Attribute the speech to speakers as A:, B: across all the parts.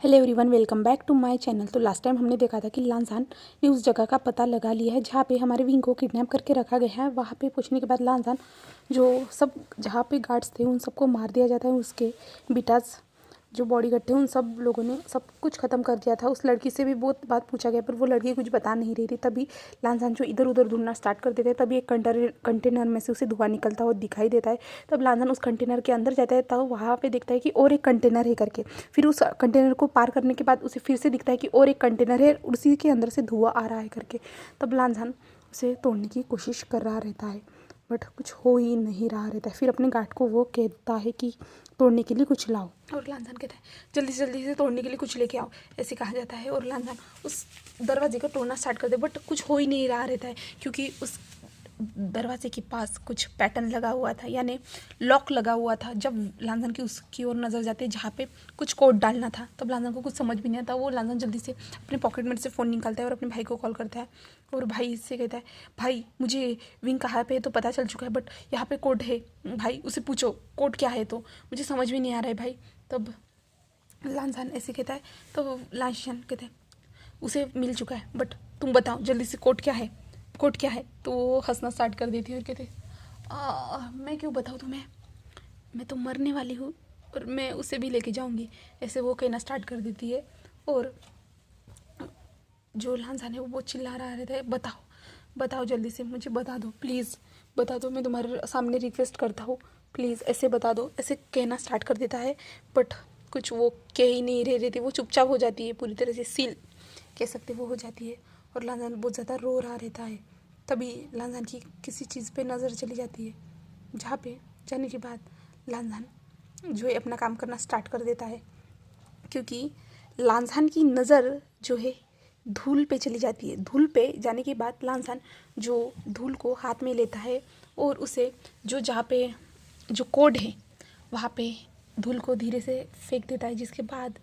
A: Hello everyone, welcome back to my channel. तो last time हमने देखा था कि लांजान ने उस जगह का पता लगा लिया है जहाँ पे हमारे विंग को किडनैप करके रखा गया है। वहाँ पे पूछने के बाद लांजान जो सब जहाँ पे गार्ड्स थे उन सबको मार दिया जाता है। उसके बिटाज जो बॉडीगार्ड थे उन सब लोगों ने सब कुछ ख़त्म कर दिया था। उस लड़की से भी बहुत बात पूछा गया पर वो लड़की कुछ बता नहीं रही थी। तभी लांजान जो इधर उधर ढूंढना स्टार्ट कर देते हैं। तभी एक कंटेनर में से उसे धुआं निकलता हुआ दिखाई देता है। तब लांजान उस कंटेनर के अंदर जाता है तब वहाँ पे देखता है कि और एक कंटेनर है करके। फिर उस कंटेनर को पार करने के बाद उसे फिर से दिखता है कि और एक कंटेनर है, उसी के अंदर से धुआं आ रहा है करके। तब लांजान उसे तोड़ने की कोशिश कर रहा रहता है बट कुछ हो ही नहीं रहा रहता है। फिर अपने गार्ड को वो कहता है कि तोड़ने के लिए कुछ लाओ, और लांजान कहता है जल्दी से तोड़ने के लिए कुछ लेके आओ, ऐसे कहा जाता है। और लांजान उस दरवाजे को तोड़ना स्टार्ट कर दे बट कुछ हो ही नहीं रहा रहता है क्योंकि उस दरवाजे के पास कुछ पैटर्न लगा हुआ था, यानी लॉक लगा हुआ था। जब लांजान की उसकी ओर नज़र जाती है जहाँ पे कुछ कोड डालना था, तब लांजान को कुछ समझ भी नहीं आता। वो लांजान जल्दी से अपने पॉकेट में से फ़ोन निकालता है और अपने भाई को कॉल करता है और भाई से कहता है, भाई मुझे विंग कहाँ पे है तो पता चल चुका है बट यहाँ पे कोड है, भाई उसे पूछो कोड क्या है, तो मुझे समझ में नहीं आ रहा है भाई। तब लांजान ऐसे कहता है तो लांजान कहता है उसे मिल चुका है बट तुम बताओ जल्दी से कोड क्या है, कोड क्या है। तो वो हंसना स्टार्ट कर देती है और कहते मैं क्यों बताऊँ तुम्हें, मैं तो मरने वाली हूँ और मैं उसे भी लेके जाऊँगी, ऐसे वो कहना स्टार्ट कर देती है। और जो लांजान है वो चिल्ला रहा रहता है, बताओ बताओ जल्दी से, मुझे बता दो प्लीज़, बता दो, मैं तुम्हारे सामने रिक्वेस्ट करता हूँ, प्लीज़ ऐसे बता दो, ऐसे कहना स्टार्ट कर देता है। बट कुछ वो कह ही नहीं रह रही थी, वो चुपचाप हो जाती है, पूरी तरह से सील कह सकते वो हो जाती है। और लांजान बहुत ज़्यादा रो रहा रहता है। तभी लांजान की किसी चीज़ पे नज़र चली जाती है, जहाँ पे जाने के बाद लांजान जो है अपना काम करना स्टार्ट कर देता है क्योंकि लांजान की नज़र जो है धूल पे चली जाती है। धूल पे जाने के बाद लांजान जो धूल को हाथ में लेता है और उसे जो जहाँ पे जो कोड है वहाँ पे धूल को धीरे से फेंक देता है, जिसके बाद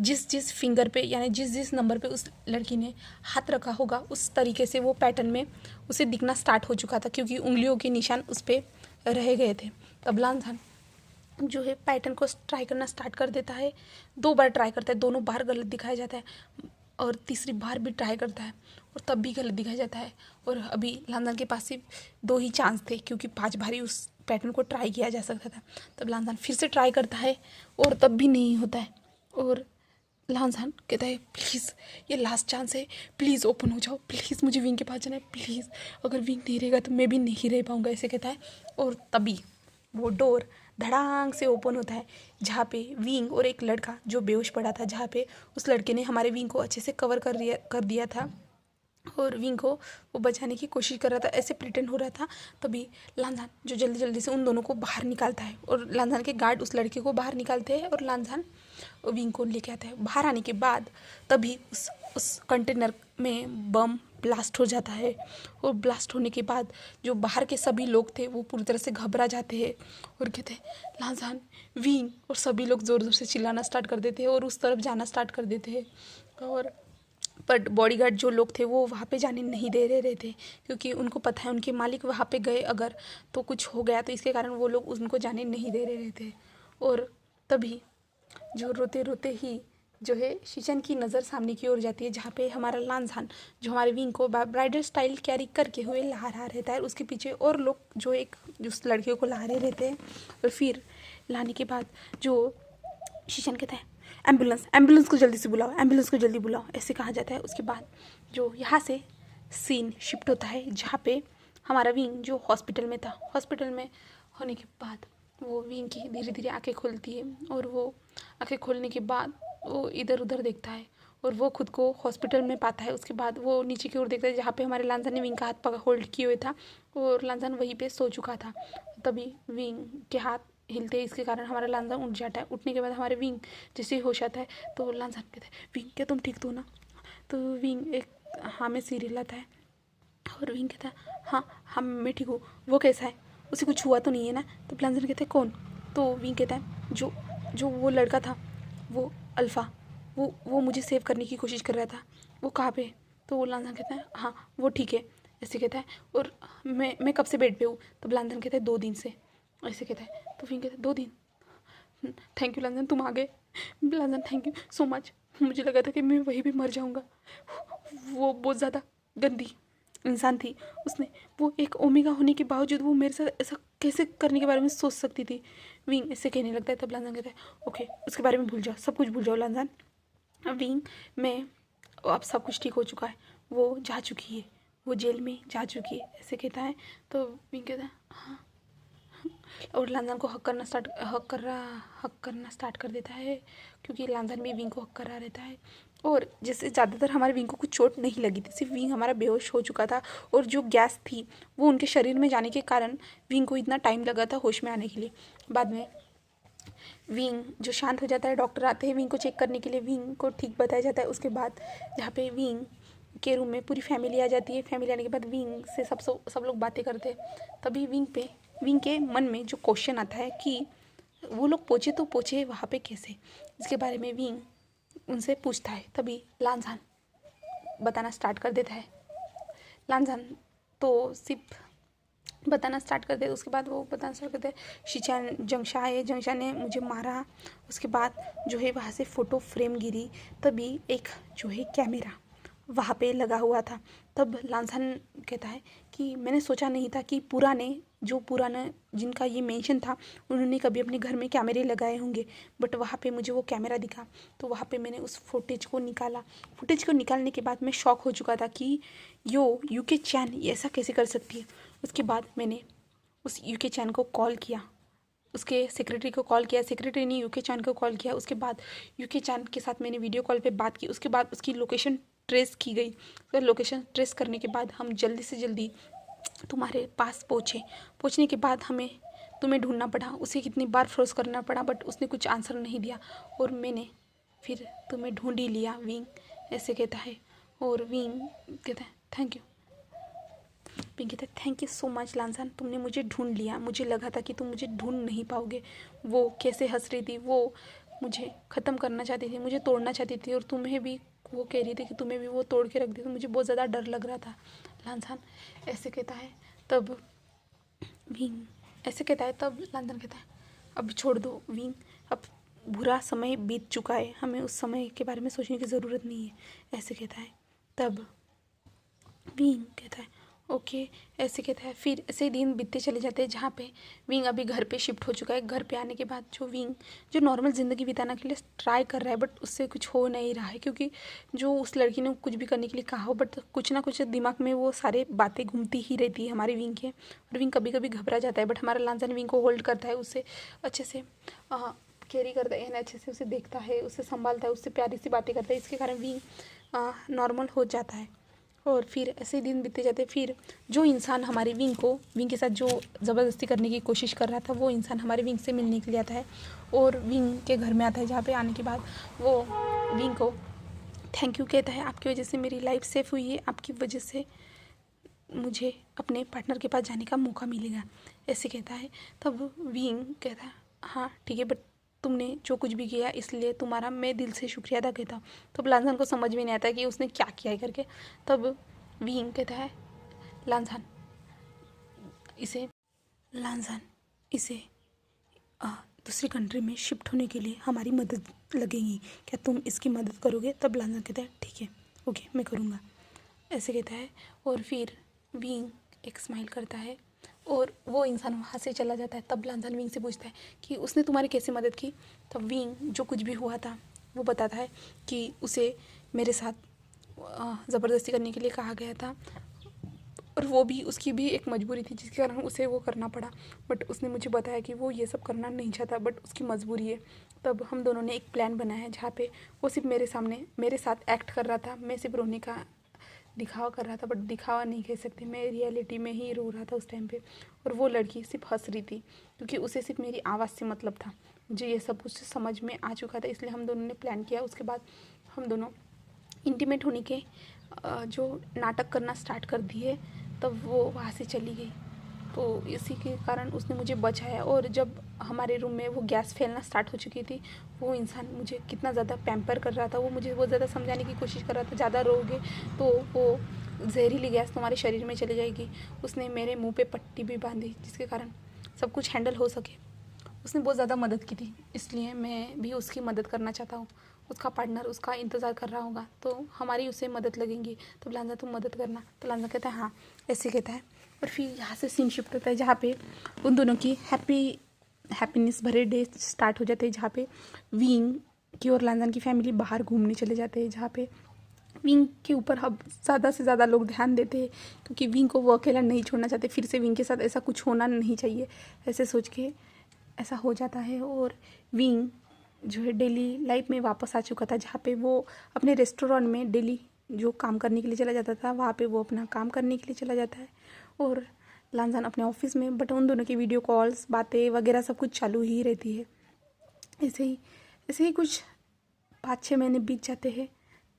A: जिस जिस फिंगर पे यानी जिस जिस नंबर पे उस लड़की ने हाथ रखा होगा उस तरीके से वो पैटर्न में उसे दिखना स्टार्ट हो चुका था क्योंकि उंगलियों के निशान उस पर रह गए थे। तब लांजान जो है पैटर्न को ट्राई करना स्टार्ट कर देता है। 2 बार ट्राई करता है, दोनों बार गलत दिखाया जाता है और तीसरी बार भी ट्राई करता है और तब भी गलत दिखाया जाता है। और अभी लांजान के पास सिर्फ 2 ही चांस थे क्योंकि 5 बार ही उस पैटर्न को ट्राई किया जा सकता था। तब लांजान फिर से ट्राई करता है और तब भी नहीं होता है। और लांजान कहता है प्लीज़ ये लास्ट चांस है, प्लीज़ ओपन हो जाओ, प्लीज़ मुझे विंग के पास जाना है, प्लीज़, अगर विंग नहीं रहेगा तो मैं भी नहीं रह पाऊँगा, ऐसे कहता है। और तभी वो डोर धड़ांग से ओपन होता है जहाँ पे विंग और एक लड़का जो बेहोश पड़ा था, जहाँ पे उस लड़के ने हमारे विंग को अच्छे से कवर कर दिया था और विंग को वो बचाने की कोशिश कर रहा था, ऐसे प्रिटेंड हो रहा था। तभी लांजान जो जल्दी जल्दी से उन दोनों को बाहर निकालता है और लांजान के गार्ड उस लड़के को बाहर निकालते हैं और लांजान विंग को लेके आता है। बाहर आने के बाद तभी उस कंटेनर में बम ब्लास्ट हो जाता है और ब्लास्ट होने के बाद जो बाहर के सभी लोग थे वो पूरी तरह से घबरा जाते हैं और कहते हैं लांजान, विंग, और सभी लोग ज़ोर ज़ोर से चिल्लाना स्टार्ट कर देते हैं और उस तरफ जाना स्टार्ट कर देते हैं। और पर बॉडीगार्ड जो लोग थे वो वहाँ पे जाने नहीं दे रहे थे क्योंकि उनको पता है उनके मालिक वहाँ पे गए अगर तो कुछ हो गया, तो इसके कारण वो लोग उनको जाने नहीं दे रहे थे। और तभी जो रोते रोते ही जो है शीशन की नज़र सामने की ओर जाती है जहाँ पे हमारा लांजान जो हमारे विंग को ब्राइडल स्टाइल कैरी करके हुए ला रहा रहता है। उसके पीछे और लोग जो एक उस लड़के को ला रहे रहते हैं। और फिर लाने के बाद जो शीशन कहता है एम्बुलेंस को जल्दी से बुलाओ, एम्बुलेंस को जल्दी बुलाओ, ऐसे कहा जाता है। उसके बाद जो यहाँ से सीन शिफ्ट होता है जहाँ पे हमारा विंग जो हॉस्पिटल में था, हॉस्पिटल में होने के बाद वो विंग की धीरे धीरे आंखें खुलती है और वो आंखें खोलने के बाद वो इधर उधर देखता है और वो खुद को हॉस्पिटल में पाता है। उसके बाद वो नीचे की ओर देखता है जहाँ पे हमारे लांजान ने विंग का हाथ पकड़ होल्ड किए हुए था और लांजान वहीं पे सो चुका था। तभी विंग के हाथ हिलते हैं, इसके कारण हमारा लांजान उठ जाता है। उठने के बाद हमारे विंग जैसे ही होश आता है तो लांजान कहता है विंग क्या तुम ठीक तो ना। तो विंग एक हाँ में सिर हिलाता है और विंग कहता है हाँ मैं ठीक हूँ। वो कैसा है, उसे कुछ हुआ तो नहीं है ना। तो लांजान कहता है कौन। तो विंग कहता है जो जो वो लड़का था, वो अल्फ़ा, वो मुझे सेव करने की कोशिश कर रहा था, वो कहाँ पे। तो लांजान कहता है हाँ वो ठीक है, ऐसे कहता है। और मैं कब से बेड पे हूँ। तो लांजान कहता है 2 दिन से, ऐसे कहता है। तो विंग कहता है 2 दिन, थैंक यू लांजन, तुम आ गए। लांजन थैंक यू सो मच। मुझे लगा था कि मैं वहीं पे मर जाऊंगा। वो बहुत ज़्यादा गंदी इंसान थी। उसने वो एक ओमेगा होने के बावजूद वो मेरे साथ ऐसा कैसे करने के बारे में सोच सकती थी। विंग ऐसे कहने लगता है। तब लांजन कहता है ओके उसके बारे में भूल जाओ, सब कुछ भूल जाओ लांजन। विंग मैं अब सब कुछ ठीक हो चुका है, वो जा चुकी है, वो जेल में जा चुकी है, ऐसे कहता है। तो विंग कहता है हाँ, और लांजन को हक करना स्टार्ट कर देता है, क्योंकि लांजन भी विंग को हक कर रहा रहता है। और जैसे ज़्यादातर हमारे विंग को कुछ चोट नहीं लगी थी, सिर्फ विंग हमारा बेहोश हो चुका था, और जो गैस थी वो उनके शरीर में जाने के कारण विंग को इतना टाइम लगा था होश में आने के लिए। बाद में विंग जो शांत हो जाता है, डॉक्टर आते हैं विंग को चेक करने के लिए, विंग को ठीक बताया जाता है। उसके बाद जहाँ पे विंग के रूम में पूरी फैमिली आ जाती है, फैमिली आने के बाद विंग से सब लोग बातें करते हैं। तभी विंग के मन में जो क्वेश्चन आता है कि वो लोग पहुँचे वहाँ पे कैसे, इसके बारे में विंग उनसे पूछता है। तभी लांजान बताना स्टार्ट कर देता है। लांजान तो सिर्फ बताना स्टार्ट कर दे। उसके बाद वो बताना स्टार्ट करते हैं शिचान जंगशा ने मुझे मारा। उसके बाद जो है वहाँ से फ़ोटो फ्रेम गिरी, तभी एक जो है कैमरा वहाँ पे लगा हुआ था। तब लांसान कहता है कि मैंने सोचा नहीं था कि पुराना जिनका ये मेंशन था उन्होंने कभी अपने घर में कैमरे लगाए होंगे, बट वहाँ पे मुझे वो कैमरा दिखा, तो वहाँ पे मैंने उस फुटेज को निकाला। फुटेज को निकालने के बाद मैं शॉक हो चुका था कि यूके चैन ये ऐसा कैसे कर सकती है। उसके बाद मैंने उस यूके चैन को कॉल किया, उसके सेक्रेटरी को कॉल किया, सेक्रेटरी ने यूके चैन को कॉल किया। उसके बाद यूके चैन के साथ मैंने वीडियो कॉल पे बात की। उसके बाद उसकी लोकेशन ट्रेस की गई। तो लोकेशन ट्रेस करने के बाद हम जल्दी से जल्दी तुम्हारे पास पहुँचने के बाद हमें तुम्हें ढूंढना पड़ा, उसे कितनी बार फोर्स करना पड़ा, बट उसने कुछ आंसर नहीं दिया, और मैंने फिर तुम्हें ढूंढ ही लिया। विंग ऐसे कहता है, और विंग कहता है थैंक यू। विंग कहता है थैंक यू सो मच लांसान, तुमने मुझे ढूंढ लिया, मुझे लगा था कि तुम मुझे ढूंढ नहीं पाओगे। वो कैसे हंस रही थी, वो मुझे ख़त्म करना चाहती थी, मुझे तोड़ना चाहती थी, और तुम्हें भी वो कह रही थी कि तुम्हें भी वो तोड़ के रख दी, तो मुझे बहुत ज़्यादा डर लग रहा था। लांसान ऐसे कहता है। तब विंग ऐसे कहता है। तब लांसान कहता है अब छोड़ दो विंग, अब बुरा समय बीत चुका है, हमें उस समय के बारे में सोचने की ज़रूरत नहीं है, ऐसे कहता है। तब विंग कहता है ओके, ऐसे कहता है। फिर ऐसे दिन बीतते चले जाते हैं, जहाँ पे विंग अभी घर पे शिफ्ट हो चुका है। घर पे आने के बाद विंग जो नॉर्मल ज़िंदगी बिताने के लिए ट्राई कर रहा है, बट उससे कुछ हो नहीं रहा है, क्योंकि जो उस लड़की ने कुछ भी करने के लिए कहा हो, बट कुछ ना कुछ दिमाग में वो सारे बातें घूमती ही रहती है हमारे विंग के, और विंग कभी कभी घबरा जाता है, बट हमारा लांसान विंग को होल्ड करता है, उससे अच्छे से कैरी करता है, अच्छे से उसे देखता है, उसे संभालता है, उससे प्यारी सी बातें करता है। इसके कारण विंग नॉर्मल हो जाता है। और फिर ऐसे दिन बीतते जाते। फिर जो इंसान हमारे विंग के साथ जो ज़बरदस्ती करने की कोशिश कर रहा था, वो इंसान हमारे विंग से मिलने के लिए आता है, और विंग के घर में आता है, जहाँ पे आने के बाद वो विंग को थैंक यू कहता है, आपकी वजह से मेरी लाइफ सेफ हुई है, आपकी वजह से मुझे अपने पार्टनर के पास जाने का मौका मिलेगा, ऐसे कहता है। तब विंग कहता है हाँ ठीक है, बट तुमने जो कुछ भी किया इसलिए तुम्हारा मैं दिल से शुक्रिया अदा कहता हूँ। तब लांसान को समझ में नहीं आता कि उसने क्या किया है करके। तब विंग कहता है लांसान इसे दूसरी कंट्री में शिफ्ट होने के लिए हमारी मदद लगेगी, क्या तुम इसकी मदद करोगे। तब लांसान कहता है ठीक है ओके मैं करूँगा, ऐसे कहता है। और फिर विंग एक स्माइल करता है, और वो इंसान वहाँ से चला जाता है। तब लांसान विंग से पूछता है कि उसने तुम्हारी कैसे मदद की। तब विंग जो कुछ भी हुआ था वो बताता है कि उसे मेरे साथ ज़बरदस्ती करने के लिए कहा गया था, और वो भी उसकी भी एक मजबूरी थी जिसके कारण उसे वो करना पड़ा, बट उसने मुझे बताया कि वो ये सब करना नहीं चाहता, बट उसकी मजबूरी है। तब हम दोनों ने एक प्लान बनाया है, जहाँ पे वो सिर्फ मेरे साथ एक्ट कर रहा था, मैं सिर्फ रोने का दिखावा कर रहा था, बट दिखावा नहीं कह सकते, मैं रियलिटी में ही रो रहा था उस टाइम पे। और वो लड़की सिर्फ हंस रही थी, क्योंकि उसे सिर्फ मेरी आवाज़ से मतलब था। मुझे ये सब कुछ समझ में आ चुका था, इसलिए हम दोनों ने प्लान किया। उसके बाद हम दोनों इंटीमेट होने के जो नाटक करना स्टार्ट कर दिए। तब वो वहाँ से चली गई, तो इसी के कारण उसने मुझे बचाया। और जब हमारे रूम में वो गैस फैलना स्टार्ट हो चुकी थी, वो इंसान मुझे कितना ज़्यादा पैम्पर कर रहा था, वो मुझे बहुत ज़्यादा समझाने की कोशिश कर रहा था, ज़्यादा रोगे तो वो जहरीली गैस तुम्हारे शरीर में चली जाएगी। उसने मेरे मुंह पे पट्टी भी बांधी, जिसके कारण सब कुछ हैंडल हो सके। उसने बहुत ज़्यादा मदद की थी, इसलिए मैं भी उसकी मदद करना चाहता हूँ। उसका पार्टनर उसका इंतज़ार कर रहा होगा तो हमारी उसे मदद लगेंगी, तो लांजा तुम मदद करना। तो लांजा कहता है हाँ, ऐसे कहता है। और फिर यहाँ से सीन शिफ्ट होता है जहाँ पे उन दोनों की हैप्पीनेस भरे डे स्टार्ट हो जाते हैं, जहाँ पे विंग की और लांजान की फैमिली बाहर घूमने चले जाते हैं, जहाँ पे विंग के ऊपर अब ज़्यादा से ज़्यादा लोग ध्यान देते हैं, क्योंकि विंग को वो अकेला नहीं छोड़ना चाहते। फिर से विंग के साथ ऐसा कुछ होना नहीं चाहिए, ऐसे सोच के ऐसा हो जाता है। और विंग जो है डेली लाइफ में वापस आ चुका था, जहाँ पे वो अपने रेस्टोरेंट में डेली जो काम करने के लिए चला जाता था, वहाँ पे वो अपना काम करने के लिए चला जाता है। और लांजान अपने ऑफिस में, बट उन दोनों की वीडियो कॉल्स बातें वगैरह सब कुछ चालू ही रहती है। ऐसे ही कुछ 5-6 महीने बीत जाते हैं।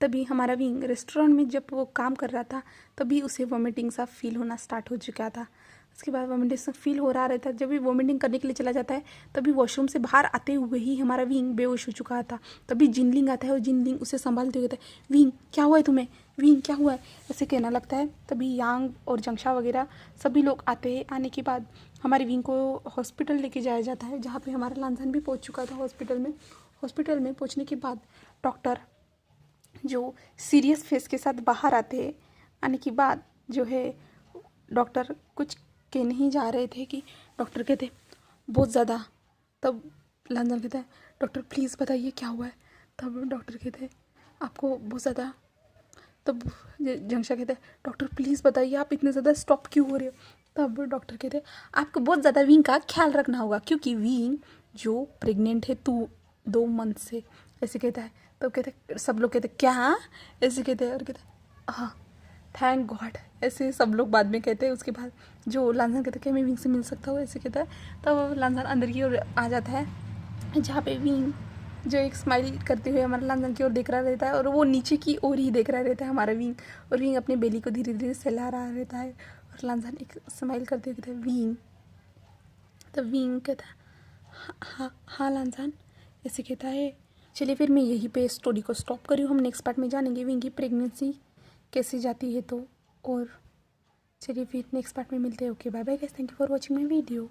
A: तभी हमारा विंग रेस्टोरेंट में जब वो काम कर रहा था, तभी उसे वॉमिटिंग सा फील होना स्टार्ट हो चुका था। उसके बाद वॉमिटिंग सा फील हो रहा रहता है। जब भी वॉमिटिंग करने के लिए चला जाता है, तभी वॉशरूम से बाहर आते हुए ही हमारा विंग बेहोश हो चुका था। तभी जिनलिंग आता है और जिनलिंग उसे संभालते हुए कहता है, विंग क्या हुआ है तुम्हें, विंग क्या हुआ है, ऐसे कहना लगता है। तभी यांग और जंगशा वगैरह सभी लोग आते हैं। आने के बाद हमारे विंग को हॉस्पिटल लेके जाया जाता है, जहाँ पे हमारा लांजान भी पहुँच चुका था हॉस्पिटल में। हॉस्पिटल में पहुँचने के बाद डॉक्टर जो सीरियस फेस के साथ बाहर आते आने के बाद जो है डॉक्टर कुछ कहने ही जा रहे थे कि डॉक्टर कहते बहुत ज़्यादा। तब लांजान कहता है डॉक्टर प्लीज़ बताइए क्या हुआ है। तब डॉक्टर कहते हैं आपको बहुत ज़्यादा। तब जंगशा कहते हैं डॉक्टर प्लीज़ बताइए आप इतने ज़्यादा स्टॉप क्यों हो रहे हो। तब डॉक्टर कहते हैं आपको बहुत ज़्यादा विंग का ख्याल रखना होगा, क्योंकि विंग जो प्रेग्नेंट है 2 मंथ से, ऐसे कहता है। तब कहते सब लोग कहते क्या, ऐसे कहते हैं। और कहते हाँ थैंक गॉड, ऐसे सब लोग बाद में कहते हैं। उसके बाद जो लांजान कहते क्या मैं विंग से मिल सकता हूँ, ऐसे कहता है। तब लांजान अंदर की ओर आ जाता है, जहाँ पे विंग जो एक स्माइल करते हुए हमारा लांजान की ओर देख रहा रहता है, और वो नीचे की ओर ही देख रहा रहता है हमारा विंग। और विंग अपने बेली को धीरे धीरे सहला रहा रहता है, और लांजान एक स्माइल करते हुए कहता है विंग। तब विंग कहता है हाँ हाँ लांजान, ऐसे कहता है। चलिए फिर मैं यहीं पे स्टोरी को स्टॉप करी हूँ। हम नेक्स्ट पार्ट में जानेंगे विंग की प्रेगनेंसी कैसे जाती है। तो और चलिए फिर नेक्स्ट पार्ट में मिलते हैं। Okay bye bye guys, thank you for watching my video.